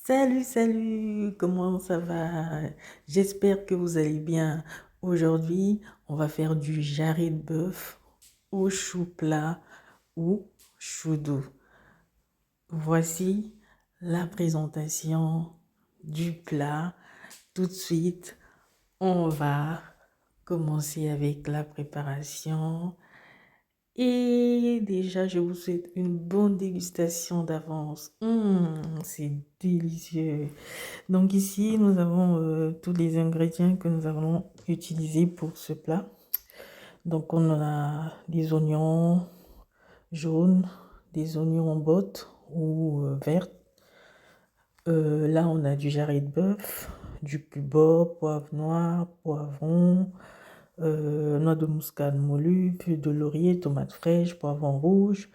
Salut, salut, comment ça va? J'espère que vous allez bien. Aujourd'hui, on va faire du jarret de bœuf au chou plat ou chou doux. Voici la présentation du plat. Tout de suite, on va commencer avec la préparation. Et déjà, je vous souhaite une bonne dégustation d'avance. C'est délicieux. Donc ici, nous avons tous les ingrédients que nous allons utiliser pour ce plat. Donc on a des oignons jaunes, des oignons en botte ou verts. Là, on a du jarret de bœuf, du pubot, poivre noir, poivron, noix de muscade moulue, feuilles de laurier, tomates fraîches, poivron rouge,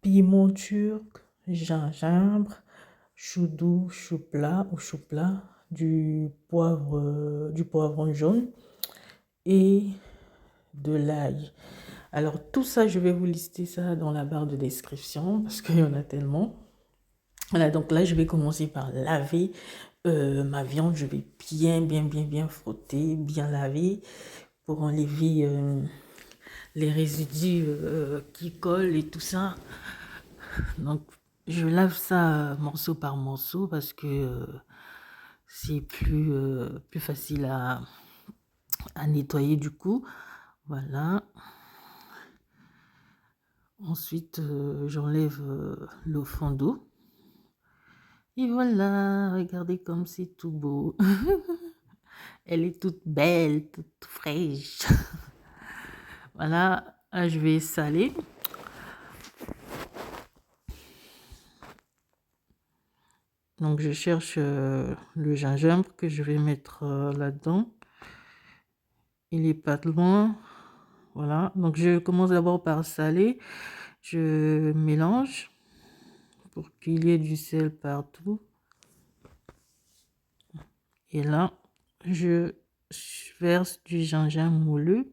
piment turc, gingembre, chou doux, chou plat ou chou plat, du poivron jaune et de l'ail. Alors tout ça, je vais vous lister ça dans la barre de description parce qu'il y en a tellement. Voilà, donc là, je vais commencer par laver ma viande. Je vais bien frotter, bien laver pour enlever les résidus qui collent et tout ça. Donc, je lave ça morceau par morceau parce que c'est plus facile à nettoyer du coup. Voilà. Ensuite, j'enlève le fond d'eau. Et voilà, regardez comme c'est tout beau. Elle est toute belle, toute fraîche. Voilà, là, je vais saler. Donc, je cherche le gingembre que je vais mettre là-dedans. Il n'est pas loin. Voilà, donc je commence d'abord par saler. Je mélange pour qu'il y ait du sel partout. Et là, je verse du gingembre moulu.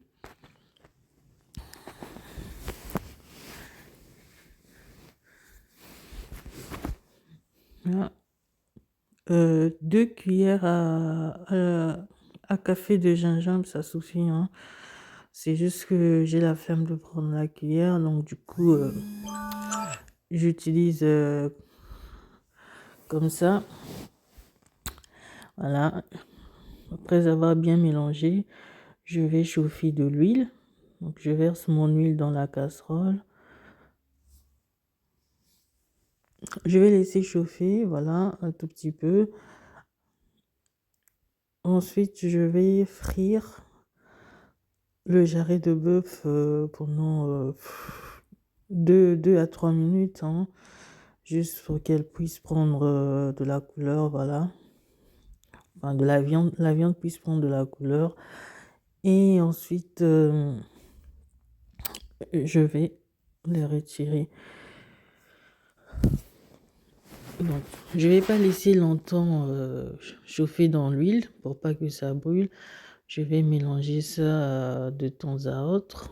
Là, 2 cuillères à café de gingembre, ça suffit, hein. C'est juste que j'ai la flemme de prendre la cuillère, donc du coup, j'utilise comme ça. Voilà. Après avoir bien mélangé, je vais chauffer de l'huile. Donc, je verse mon huile dans la casserole. Je vais laisser chauffer, voilà, un tout petit peu. Ensuite, je vais frire le jarret de bœuf pendant 2 à 3 minutes, hein, juste pour qu'elle puisse prendre de la couleur, voilà. Enfin, de la viande puisse prendre de la couleur. Et ensuite, je vais les retirer. Donc, je vais pas laisser longtemps chauffer dans l'huile pour pas que ça brûle. Je vais mélanger ça de temps à autre.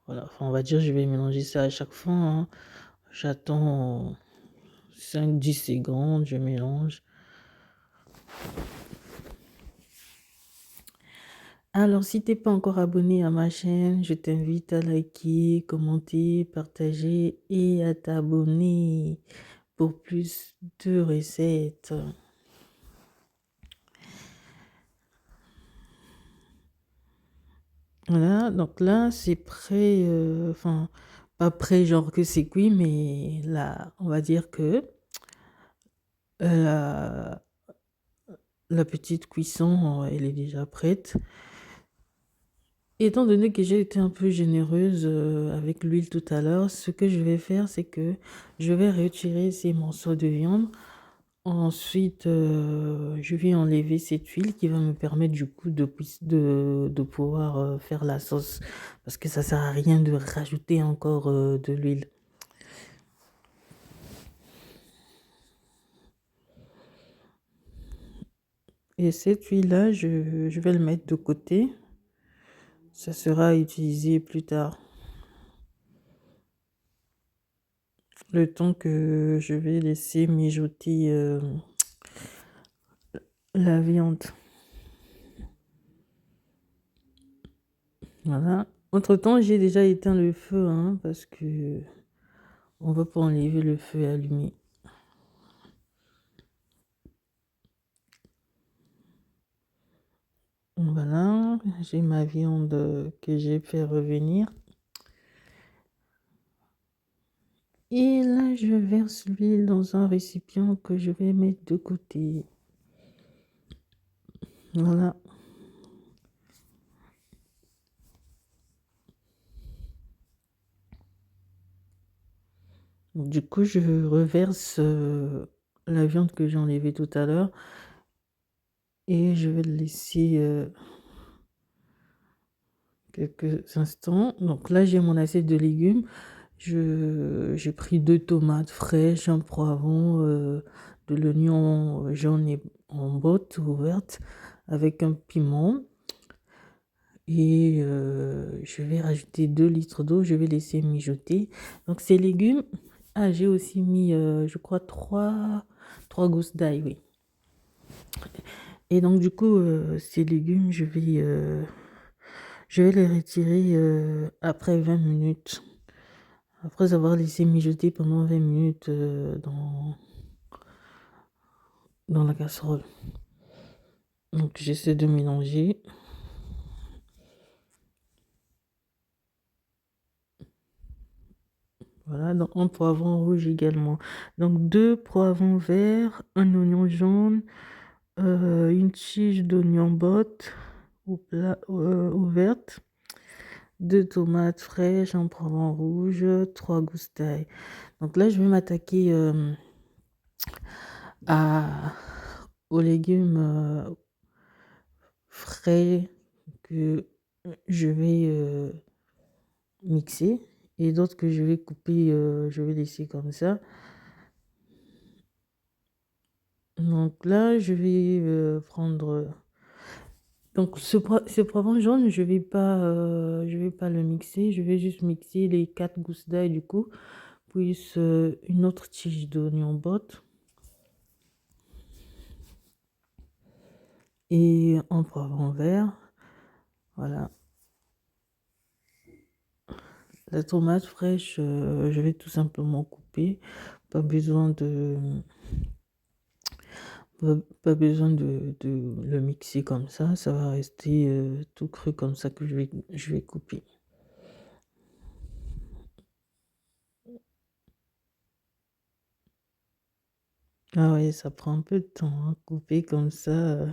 Voilà, enfin, on va dire je vais mélanger ça à chaque fois, hein. J'attends 5 10 secondes, je mélange. Alors, si t'es pas encore abonné à ma chaîne, je t'invite à liker, commenter, partager et à t'abonner pour plus de recettes. Voilà, donc là, c'est prêt, enfin, pas prêt, genre que c'est cuit, mais là, on va dire que la, la petite cuisson, elle est déjà prête. Étant donné que j'ai été un peu généreuse avec l'huile tout à l'heure, ce que je vais faire, c'est que je vais retirer ces morceaux de viande. Ensuite, je vais enlever cette huile qui va me permettre du coup de pouvoir faire la sauce. Parce que ça sert à rien de rajouter encore de l'huile. Et cette huile-là, je vais le mettre de côté. Ça sera utilisé plus tard. le temps que je vais laisser mijoter la viande. Voilà. Entre-temps, j'ai déjà éteint le feu, hein, parce que on va pas enlever le feu allumé. Voilà, j'ai ma viande que j'ai fait revenir. Et là, je verse l'huile dans un récipient que je vais mettre de côté. Voilà. Du coup, je reverse la viande que j'ai enlevée tout à l'heure et je vais le laisser quelques instants. Donc là, j'ai mon assiette de légumes. J'ai pris 2 tomates fraîches, un poivron, de l'oignon jaune et en botte ouverte avec un piment. Et je vais rajouter 2 litres d'eau. Je vais laisser mijoter. Donc ces légumes, j'ai aussi mis, je crois, 3 gousses d'ail, oui. Et donc du coup, ces légumes, je vais les retirer après 20 minutes. Après avoir laissé mijoter pendant 20 minutes dans la casserole. Donc j'essaie de mélanger. Voilà, donc un poivron rouge également. Donc 2 poivrons verts, un oignon jaune, une tige d'oignon botte ouverte, 2 tomates fraîches, un poivron rouge, 3 gousses d'ail. Donc là, je vais m'attaquer aux légumes frais que je vais mixer et d'autres que je vais couper, je vais laisser comme ça. Donc là, je vais prendre. Donc ce poivron jaune, je vais pas le mixer. Je vais juste mixer les 4 gousses d'ail du coup, puis une autre tige d'oignon botte et un poivron vert. Voilà. La tomate fraîche, je vais tout simplement couper. Pas besoin de pas besoin de le mixer comme ça va rester tout cru comme ça que je vais couper. Ah ouais, ça prend un peu de temps, hein, couper comme ça.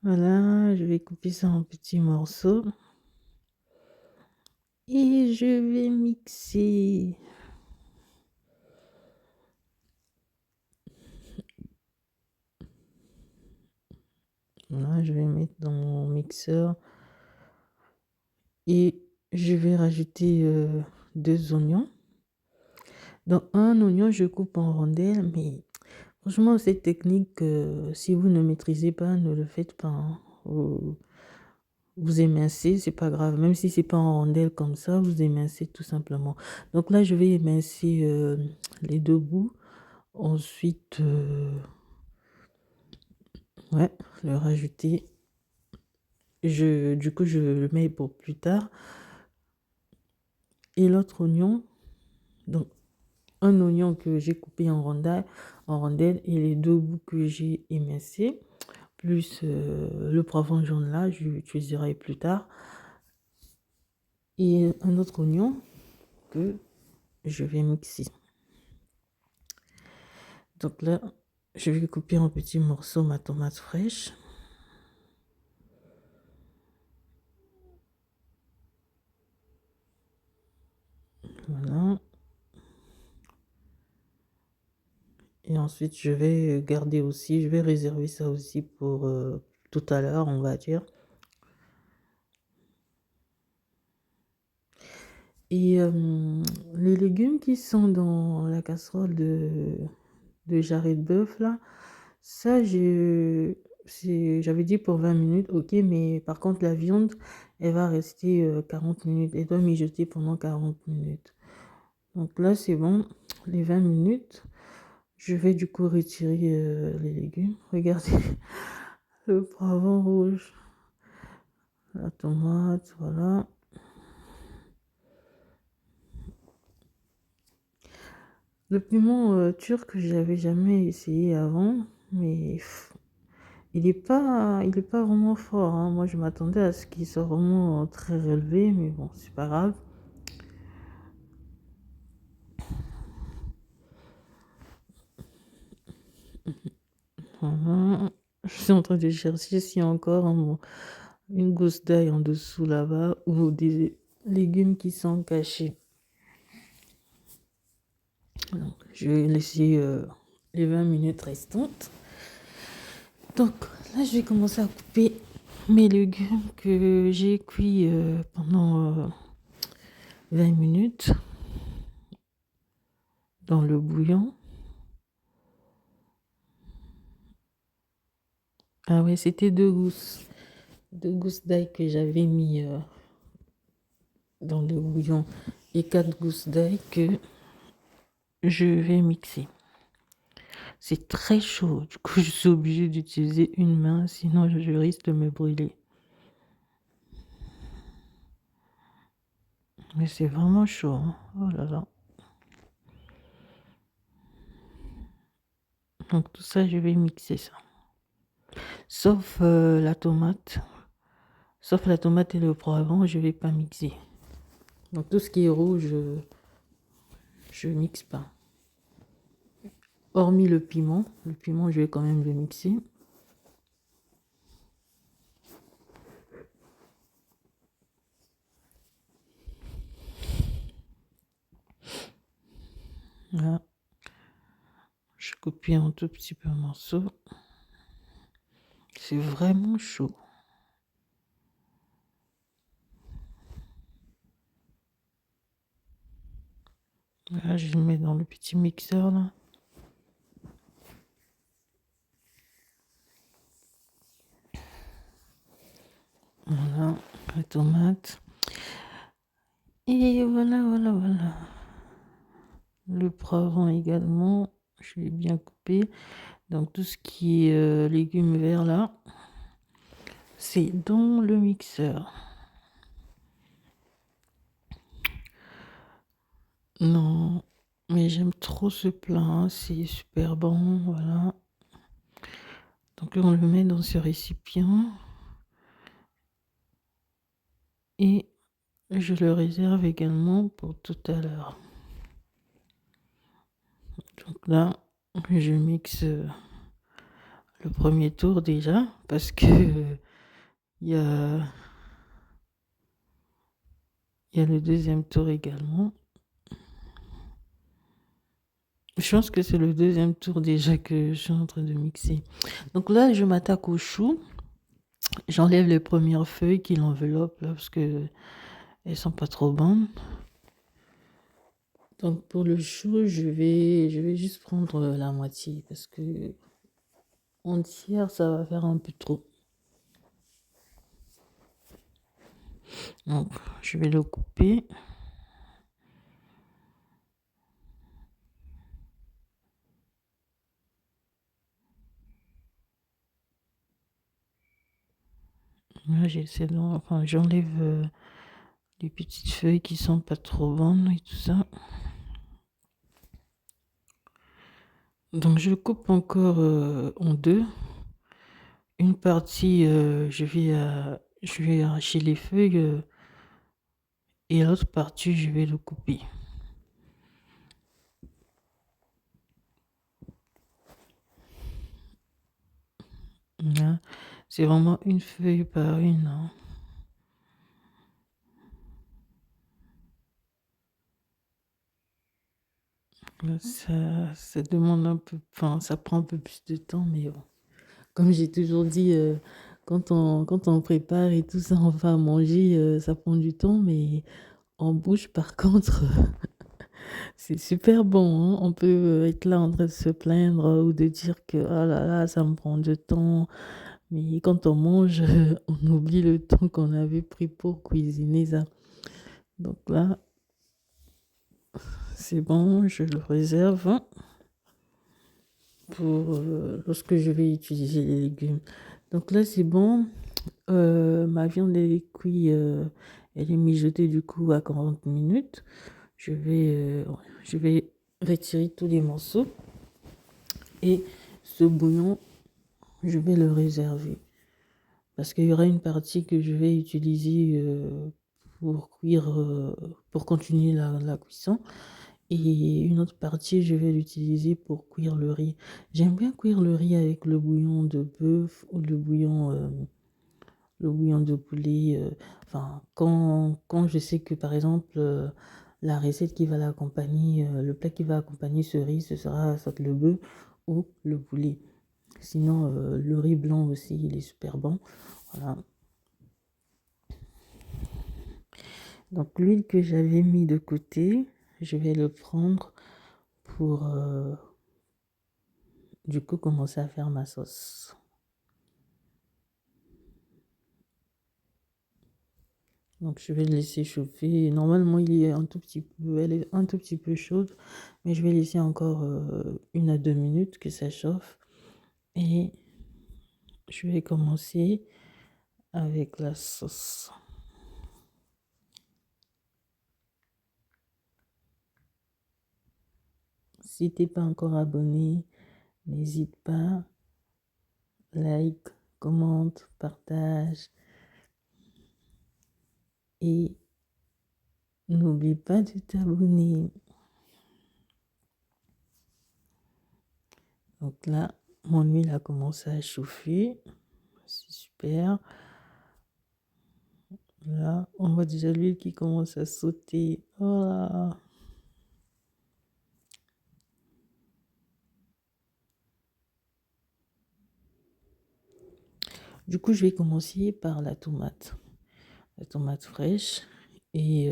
Voilà, je vais couper ça en petits morceaux et je vais mixer. Voilà, je vais mettre dans mon mixeur et je vais rajouter 2 oignons. Dans un oignon, je coupe en rondelles, mais franchement, cette technique, si vous ne maîtrisez pas, ne le faites pas, hein. Vous émincez, c'est pas grave. Même si c'est pas en rondelles comme ça, vous émincez tout simplement. Donc là, je vais émincer les 2 bouts. Ensuite, ouais, le rajouter. Du coup, je le mets pour plus tard. Et l'autre oignon, donc un oignon que j'ai coupé en rondelles et les 2 bouts que j'ai émincés, plus le poivron jaune là, j'utiliserai plus tard. Et un autre oignon que je vais mixer. Donc là, je vais couper en petits morceaux ma tomate fraîche. Voilà. Et ensuite, je vais garder aussi, je vais réserver ça aussi pour tout à l'heure, on va dire. Et les légumes qui sont dans la casserole de jarret de bœuf, là, ça, j'avais dit pour 20 minutes, ok, mais par contre, la viande, elle va rester 40 minutes. Elle doit mijoter pendant 40 minutes. Donc là, c'est bon, les 20 minutes. Je vais du coup retirer les légumes. Regardez le poivron rouge, la tomate, voilà. Le piment turc, j'avais jamais essayé avant, mais il est pas vraiment fort, hein. Moi, je m'attendais à ce qu'il soit vraiment très relevé, mais bon, c'est pas grave. Voilà. Je suis en train de chercher s'il y a encore une gousse d'ail en dessous là-bas ou des légumes qui sont cachés. Donc, je vais laisser les 20 minutes restantes. Donc là, je vais commencer à couper mes légumes que j'ai cuits pendant 20 minutes dans le bouillon. Ah ouais, c'était deux gousses d'ail que j'avais mis dans le bouillon et 4 gousses d'ail que je vais mixer. C'est très chaud, du coup je suis obligée d'utiliser une main, sinon je risque de me brûler. Mais c'est vraiment chaud, hein. Oh là là. Donc tout ça, je vais mixer ça. Sauf la tomate. Sauf la tomate et le poivron, je vais pas mixer. Donc tout ce qui est rouge, je mixe pas. Hormis le piment. Le piment, je vais quand même le mixer. Là, je coupe un tout petit peu en morceaux. C'est vraiment chaud. Là, je le mets dans le petit mixeur là. Voilà, la tomate. Et voilà, voilà, voilà. Le poivron également, je l'ai bien coupé. Donc tout ce qui est légumes verts là, c'est dans le mixeur. Non, mais j'aime trop ce plat, hein. C'est super bon, voilà. Donc là, on le met dans ce récipient et je le réserve également pour tout à l'heure. Donc là, je mixe le premier tour déjà parce que il y a, il y a le deuxième tour également. Je pense que c'est le deuxième tour déjà que je suis en train de mixer. Donc là, je m'attaque aux choux. J'enlève les premières feuilles qui l'enveloppent là parce que elles sont pas trop bonnes. Donc pour le chou, je vais juste prendre la moitié parce que entière, ça va faire un peu trop. Donc je vais le couper. Là, enfin, j'enlève les petites feuilles qui sont pas trop bonnes et tout ça. Donc je coupe encore en deux. Une partie, je vais arracher les feuilles et l'autre partie, je vais le couper. Là, c'est vraiment une feuille par une, hein. Là, ça demande un peu, enfin, ça prend un peu plus de temps, mais bon. Comme j'ai toujours dit, quand on prépare et tout ça, on va manger, ça prend du temps, mais en bouche, par contre, c'est super bon, hein. On peut être là en train de se plaindre ou de dire que ah là là, ça me prend du temps. Mais quand on mange, on oublie le temps qu'on avait pris pour cuisiner ça. Donc là, c'est bon, je le réserve pour lorsque je vais utiliser les légumes. Donc là, c'est bon. Ma viande elle est cuite, elle est mijotée du coup à 40 minutes. Je vais retirer tous les morceaux et ce bouillon, je vais le réserver parce qu'il y aura une partie que je vais utiliser pour cuire, pour continuer la cuisson. Et une autre partie, je vais l'utiliser pour cuire le riz. J'aime bien cuire le riz avec le bouillon de bœuf ou le bouillon de poulet. Enfin, quand je sais que, par exemple, la recette qui va l'accompagner, le plat qui va accompagner ce riz, ce sera soit le bœuf ou le poulet. Sinon, le riz blanc aussi, il est super bon. Voilà. Donc, l'huile que j'avais mis de côté, je vais le prendre pour, du coup, commencer à faire ma sauce. Donc, je vais le laisser chauffer. Normalement, il est un tout petit peu, elle est un tout petit peu chaude, mais je vais laisser encore 1 à 2 minutes que ça chauffe. Et je vais commencer avec la sauce. Si t'es pas encore abonné, n'hésite pas, like, commente, partage et n'oublie pas de t'abonner. Donc là, mon huile a commencé à chauffer. C'est super. Là, on voit déjà l'huile qui commence à sauter. Oh là. Du coup, je vais commencer par la tomate. La tomate fraîche. Et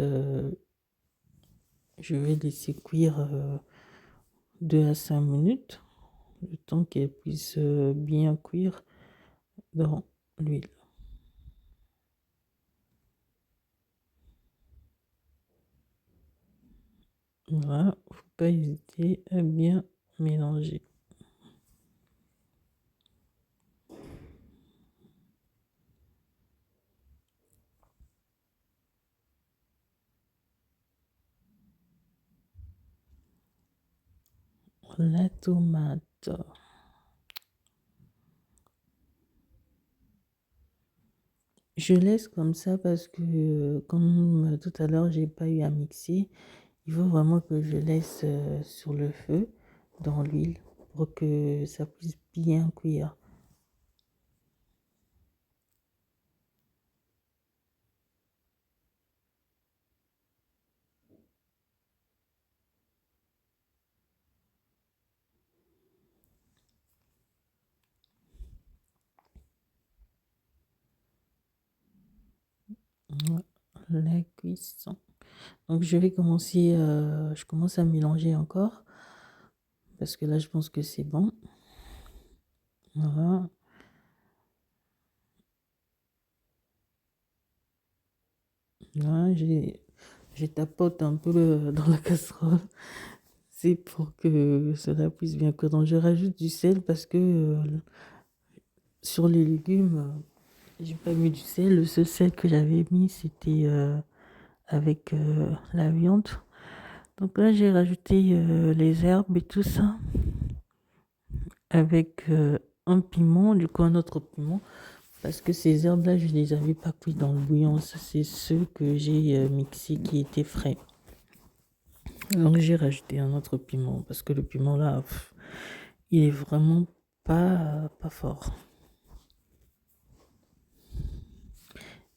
je vais laisser cuire 2 à 5 minutes. Le temps qu'elle puisse bien cuire dans l'huile. Voilà, faut pas hésiter à bien mélanger. La tomate. Je laisse comme ça parce que, comme tout à l'heure, j'ai pas eu à mixer. Il faut vraiment que je laisse sur le feu, dans l'huile, pour que ça puisse bien cuire. Voilà, la cuisson. Donc je vais commencer, je commence à mélanger encore, parce que là je pense que c'est bon. Voilà. Là, je tapote un peu dans la casserole. C'est pour que cela puisse bien cuire. Donc je rajoute du sel parce que sur les légumes, j'ai pas mis du sel. Le seul sel que j'avais mis, c'était avec la viande. Donc là, j'ai rajouté les herbes et tout ça avec un piment, du coup un autre piment. Parce que ces herbes-là, je les avais pas cuits dans le bouillon. Ça, c'est ceux que j'ai mixés qui étaient frais. Donc j'ai rajouté un autre piment parce que le piment là, il est vraiment pas fort.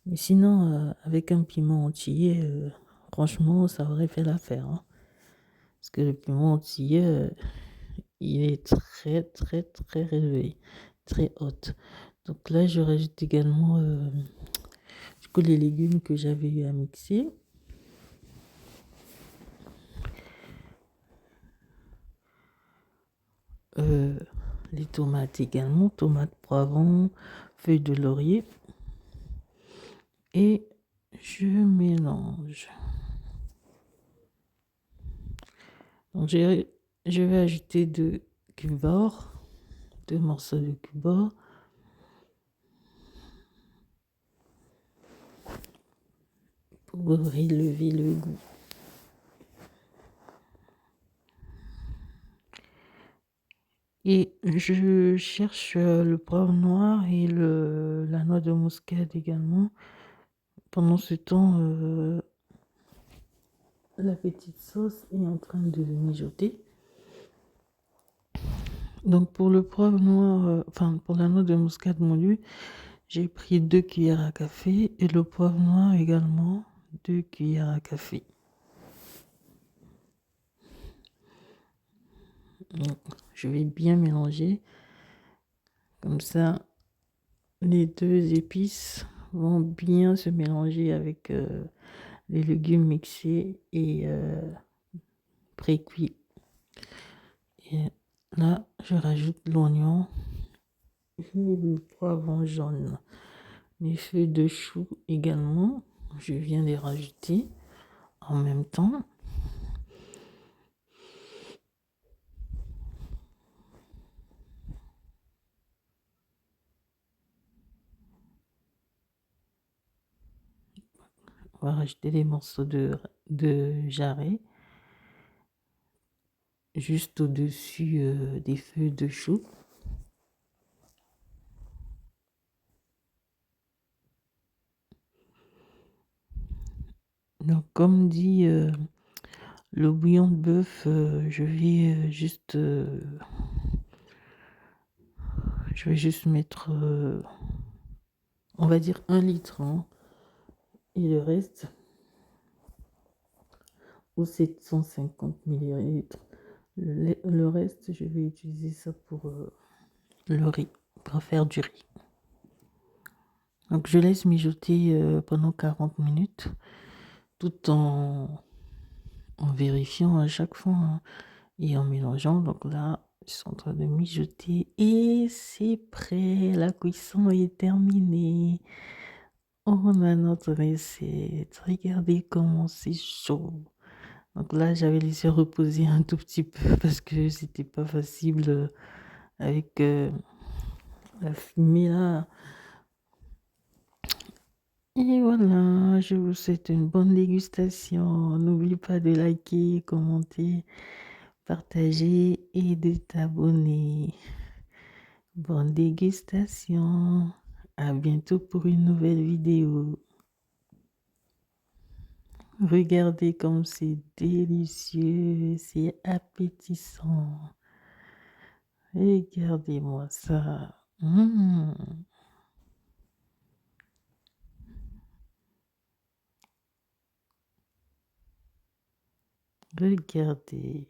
Mais sinon, avec un piment entier, franchement, ça aurait fait l'affaire, hein. Parce que le piment entier, il est très très très élevé, très haute. Donc là, je rajoute également du coup les légumes que j'avais eu à mixer. Euh, les tomates également, tomates, poivrons, feuilles de laurier. Et je mélange. Donc, je vais ajouter 2 cubes, 2 morceaux de cubes pour élever le goût. Et je cherche le poivre noir et la noix de muscade également. Pendant ce temps, la petite sauce est en train de mijoter. Donc pour le poivre noir, pour la noix de muscade moulue, j'ai pris 2 cuillères à café et le poivre noir également 2 cuillères à café. Donc, je vais bien mélanger. Comme ça, les 2 épices vont bien se mélanger avec les légumes mixés et pré-cuits. Et là, je rajoute l'oignon et le poivron jaune. Les feuilles de chou également, je viens les rajouter en même temps. On va rajouter des morceaux de jarret juste au-dessus des feuilles de chou. Donc, comme dit le bouillon de bœuf, je vais juste mettre, on va dire 1 litre, hein, et le reste, ou 750 millilitres. Le reste, je vais utiliser ça pour le riz, pour faire du riz. Donc, je laisse mijoter pendant 40 minutes, tout en vérifiant à chaque fois, hein, et en mélangeant. Donc là, ils sont en train de mijoter et c'est prêt. La cuisson est terminée. On a notre recette. Regardez comment c'est chaud. Donc là, j'avais laissé reposer un tout petit peu parce que c'était pas facile avec la fumée là. Et voilà, je vous souhaite une bonne dégustation. N'oublie pas de liker, commenter, partager et de t'abonner. Bonne dégustation. À bientôt pour une nouvelle vidéo. Regardez comme c'est délicieux, c'est appétissant. Regardez-moi ça. Regardez.